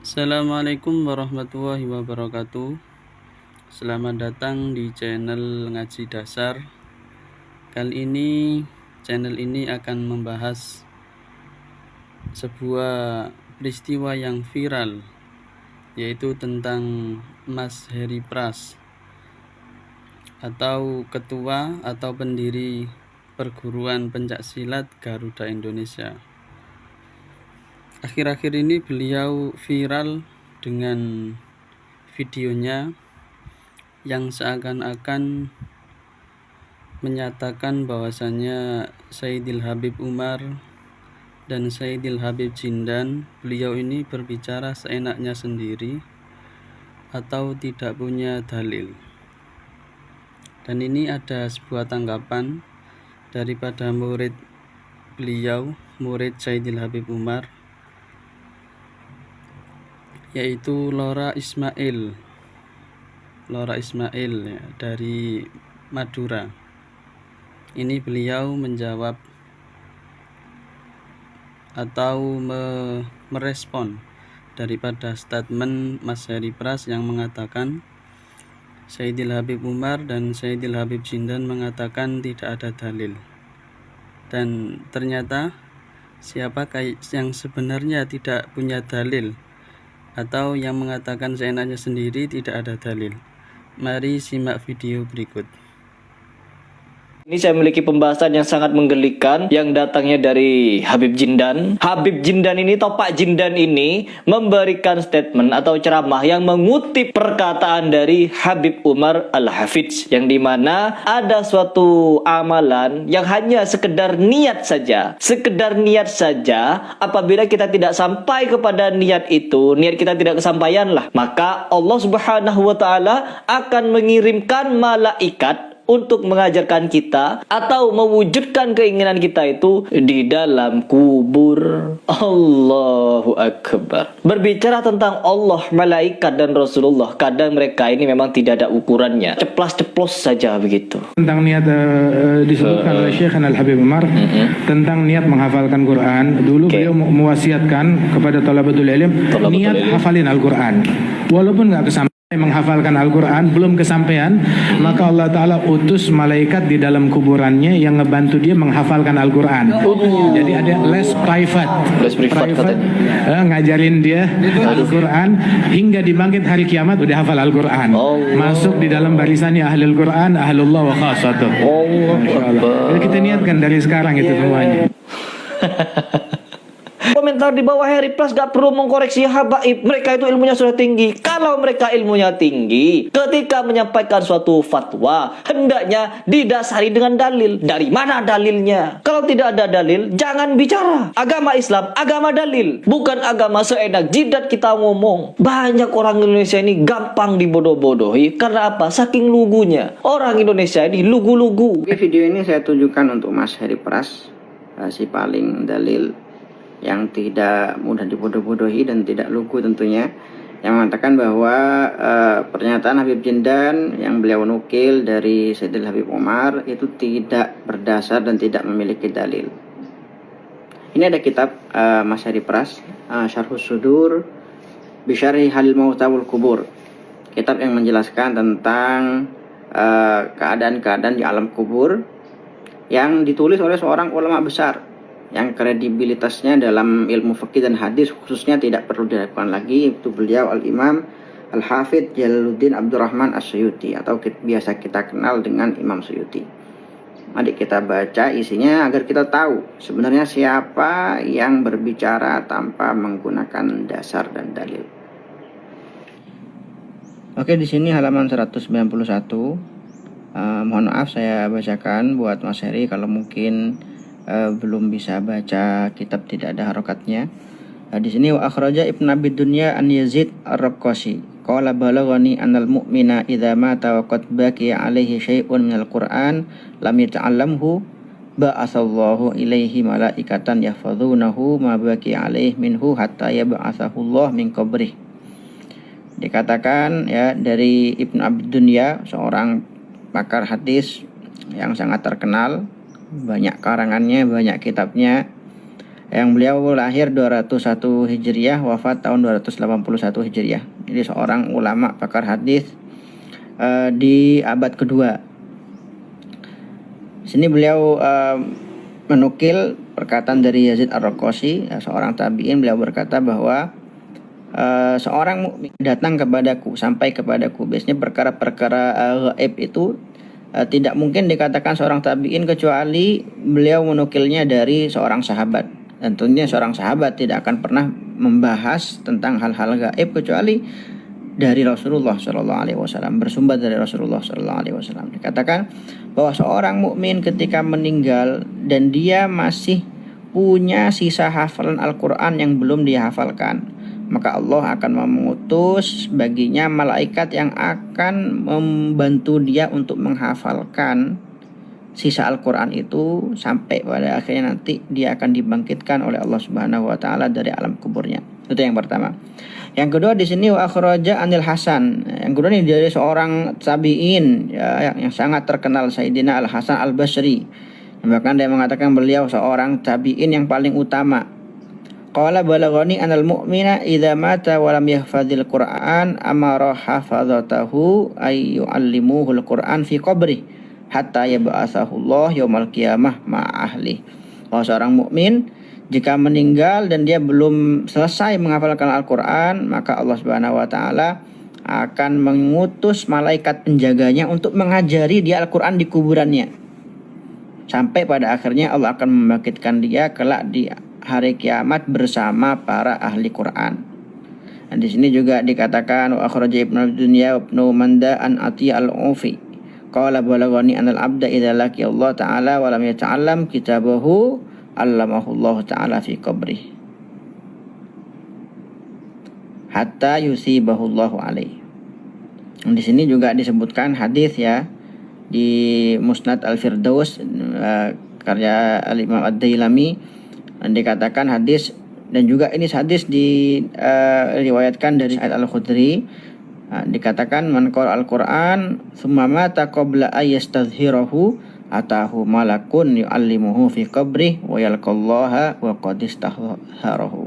Assalamualaikum warahmatullahi wabarakatuh. Selamat datang di channel Ngaji Dasar. Kali ini channel ini akan membahas sebuah peristiwa yang viral, yaitu tentang Mas Heri Pras atau ketua atau pendiri perguruan pencaksilat Garuda Indonesia. Akhir-akhir ini beliau viral dengan videonya yang seakan-akan menyatakan bahwasannya Sayyidil Habib Umar dan Sayyidil Habib Jindan, beliau ini berbicara seenaknya sendiri atau tidak punya dalil. Dan ini ada sebuah tanggapan daripada murid beliau, murid Sayyidil Habib Umar, yaitu Lora Ismail ya, dari Madura. Ini beliau menjawab atau merespon daripada statement Mas Heri Pras yang mengatakan Sayyidil Habib Umar dan Sayyidil Habib Jindan mengatakan tidak ada dalil. Dan ternyata siapakah yang sebenarnya tidak punya dalil atau yang mengatakan seenaknya sendiri tidak ada dalil? Mari simak video berikut. Ini saya memiliki pembahasan yang sangat menggelikan yang datangnya dari Habib Jindan. Habib Jindan ini atau Pak Jindan ini memberikan statement atau ceramah yang mengutip perkataan dari Habib Umar Al-Hafidz, yang dimana ada suatu amalan yang hanya sekedar niat saja. Sekedar niat saja, apabila kita tidak sampai kepada niat itu, niat kita tidak kesampaian lah, maka Allah Subhanahu wa Ta'ala akan mengirimkan malaikat untuk mengajarkan kita atau mewujudkan keinginan kita itu di dalam kubur. Allahu Akbar. Berbicara tentang Allah, malaikat dan Rasulullah, kadang mereka ini memang tidak ada ukurannya, ceplas-ceplos saja begitu. Tentang niat disebutkan oleh Syekh Al-Habib Umar tentang niat menghafalkan Quran. Dulu beliau mewasiatkan kepada thalabatul ilm, niat hafalin Al-Quran. Walaupun nggak kesampaian menghafalkan Al-Quran, belum kesampaian, maka Allah Ta'ala utus malaikat di dalam kuburannya yang ngebantu dia menghafalkan Al-Quran. Jadi ada les private ngajarin dia Al-Quran hingga dibangkit hari kiamat udah hafal Al-Quran. Masuk di dalam barisannya Ahlul Quran, Ahlullah wa khasatuh. Jadi kita niatkan dari sekarang itu semuanya. Komentar di bawah Heri Pras gak perlu mengkoreksi habaib. Mereka itu ilmunya sudah tinggi. Kalau mereka ilmunya tinggi, ketika menyampaikan suatu fatwa, hendaknya didasari dengan dalil. Dari mana dalilnya? Kalau tidak ada dalil, jangan bicara. Agama Islam, agama dalil, bukan agama seenak jidat kita ngomong. Banyak orang Indonesia ini gampang dibodoh-bodohi. Karena apa? Saking lugunya. Orang Indonesia ini lugu-lugu. Oke, video ini saya tunjukkan untuk Mas Heri Pras, si paling dalil, yang tidak mudah dibodoh-bodohi dan tidak lugu tentunya, yang mengatakan bahwa pernyataan Habib Jindan yang beliau nukil dari Sayyidil Habib Umar itu tidak berdasar dan tidak memiliki dalil. Ini ada kitab Mas Heri Pras, Syarhus Sudur Bisyarhi Halil Mauta wal Kubur, kitab yang menjelaskan tentang keadaan-keadaan di alam kubur, yang ditulis oleh seorang ulama besar yang kredibilitasnya dalam ilmu fikih dan hadis khususnya tidak perlu diragukan lagi, itu beliau Al-Imam Al-Hafidz Jalaluddin Abdurrahman As-Suyuti, atau biasa kita kenal dengan Imam Suyuti. Mari kita baca isinya agar kita tahu sebenarnya siapa yang berbicara tanpa menggunakan dasar dan dalil. Oke, di sini halaman 191 Mohon maaf saya bacakan buat Mas Heri kalau mungkin belum bisa baca kitab tidak ada harokatnya. Di sini wa akhraja Ibnu Abi Dunya an Yazid Ar-Raqqasi qala balaghani anal mu'mina idza mata wa qad baqiya alaihi syai'un minal Qur'an lam yata'allamhu ba'atsallahu ilaihi malaikatan yahfazunahu ma baqiya alaihi minhu hatta yab'atsahu Allah min qabrih. Dikatakan ya dari Ibnu Abi Dunya, seorang pakar hadis yang sangat terkenal, banyak karangannya, banyak kitabnya, yang beliau lahir 201 Hijriah, wafat tahun 281 Hijriah. Jadi seorang ulama pakar hadis di abad kedua. Sini beliau menukil perkataan dari Yazid Ar-Raqqasi, seorang tabi'in. Beliau berkata bahwa seorang mukmin datang kepadaku, sampai kepadaku. Biasanya perkara-perkara gaib itu tidak mungkin dikatakan seorang tabi'in kecuali beliau menukilnya dari seorang sahabat. Dan tentunya seorang sahabat tidak akan pernah membahas tentang hal-hal gaib kecuali dari Rasulullah SAW, bersumber dari Rasulullah SAW. Dikatakan bahwa seorang mukmin ketika meninggal dan dia masih punya sisa hafalan Al-Quran yang belum dia hafalkan, maka Allah akan mengutus baginya malaikat yang akan membantu dia untuk menghafalkan sisa Al-Quran itu sampai pada akhirnya nanti dia akan dibangkitkan oleh Allah Subhanahu wa taala dari alam kuburnya. Itu yang pertama. Yang kedua di sini wa akhraja Anil Hasan. Yang kedua ini dari seorang tabi'in ya, yang sangat terkenal, Sayyidina Al-Hasan Al-Basri. Bahkan dia mengatakan beliau seorang tabi'in yang paling utama. Qala balaghani anal mu'mina idza mata wa lam yahfazil Qur'an amara hafazatahu ay yu'allimuhul Qur'an fi qabri hatta yab'atsahu Allah yaumal qiyamah ma'ahli. Bahwa seorang mukmin jika meninggal dan dia belum selesai menghafalkan Al-Quran, maka Allah Subhanahu wa taala akan mengutus malaikat penjaganya untuk mengajari dia Al-Quran di kuburannya. Sampai pada akhirnya Allah akan membangkitkan dia kelak di hari kiamat bersama para ahli Quran. Dan di sini juga dikatakan wa akhraja Ibnu Dunya wa Ibnu Manda an Ati al-Ufi qala balaghani anal abda idza laqi Allah ta'ala wa lam yata'allam kitabahu allamahu Allah ta'ala fi qabri hatta yusibahu Allah alaihi. Di sini juga disebutkan hadis ya di Musnad Al-Firdaus karya Al-Imam Ad-Dailami, dikatakan hadis, dan juga ini hadis diriwayatkan dari Sa'id Al-Khudri. Dikatakan man qara al-Quran thumma mata qabla ayastadhhirahu atahu malakun yu'allimuhu fi qabri wa yalqallaha wa qad istahharahu.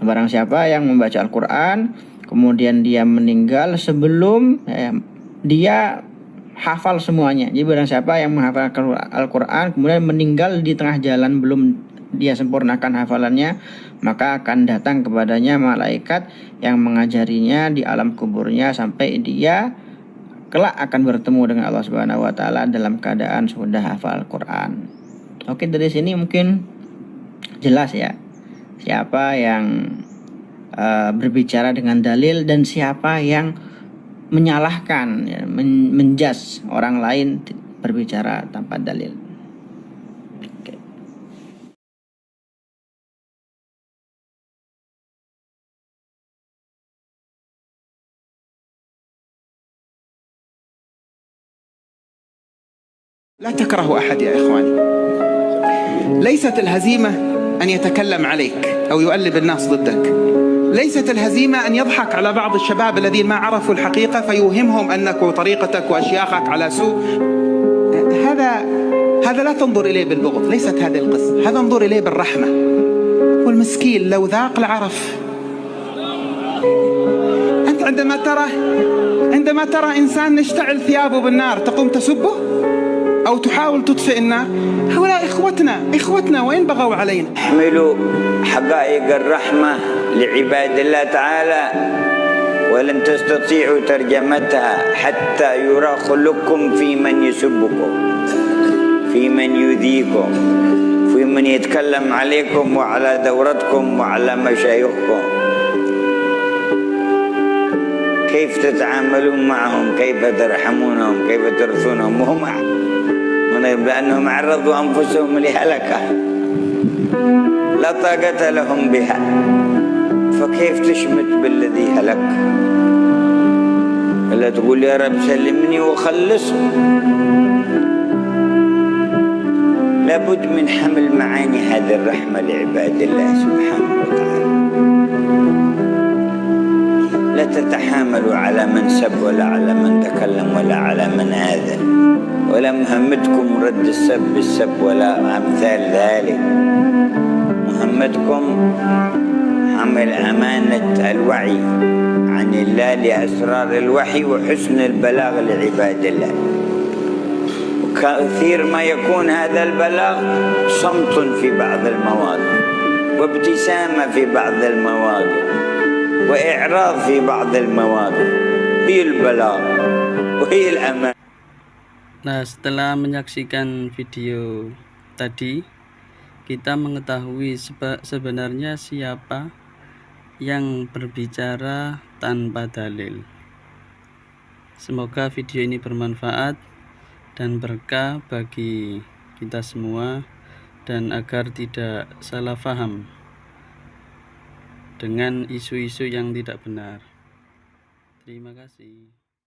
Barang siapa yang membaca Al-Quran kemudian dia meninggal sebelum dia hafal semuanya. Jadi barang siapa yang menghafalkan Al-Quran kemudian meninggal di tengah jalan belum dia sempurnakan hafalannya, maka akan datang kepadanya malaikat yang mengajarinya di alam kuburnya sampai dia kelak akan bertemu dengan Allah Subhanahu wa taala dalam keadaan sudah hafal Al-Quran. Oke, dari sini mungkin jelas ya siapa yang berbicara dengan dalil dan siapa yang menyalahkan, ya, menjas orang lain berbicara tanpa dalil. لا تكره أحد يا إخواني. ليست الهزيمة أن يتكلم عليك أو يؤلب الناس ضدك. ليست الهزيمة أن يضحك على بعض الشباب الذين ما عرفوا الحقيقة فيوهمهم أنك وطريقتك وأشياخك على سوء. هذا لا تنظر إليه بالبغض، ليست هذه القصة. هذا انظر إليه بالرحمة. والمسكين لو ذاق لعرف. أنت عندما ترى إنسان نشتعل ثيابه بالنار تقوم تسبه أو تحاول تطفئ النار. هؤلاء إخوتنا وين بغوا علينا؟ احملوا حقائق الرحمة لعباد الله تعالى ولن تستطيعوا ترجمتها حتى يرى خلقكم في من يسبكم، في من يؤذيكم، في من يتكلم عليكم وعلى دورتكم وعلى مشايخكم. كيف تتعاملون معهم، كيف ترحمونهم، كيف ترثونهم وهم لأنهم عرضوا أنفسهم لهلكة لا طاقة لهم بها، فكيف تشمت بالذي هلك؟ إلا تقول يا رب سلمني وخلصه. لابد من حمل معاني هذه الرحمة لعباد الله سبحانه وتعالى. لا تتحاملوا على من سب ولا على من تكلم ولا على من آذى، ولا مهمتكم رد السب بالسب ولا أمثال ذلك. مهمتكم حمل أمانة الوعي عن الله لأسرار الوحي وحسن البلاغ لعباد الله. وكثير ما يكون هذا البلاغ صمت في بعض المواضع، وابتسامة في بعض المواضع، وإعراض في بعض المواضع. هي البلاغ وهي الأمان. Nah, setelah menyaksikan video tadi, kita mengetahui sebenarnya siapa yang berbicara tanpa dalil. Semoga video ini bermanfaat dan berkah bagi kita semua, dan agar tidak salah paham dengan isu-isu yang tidak benar. Terima kasih.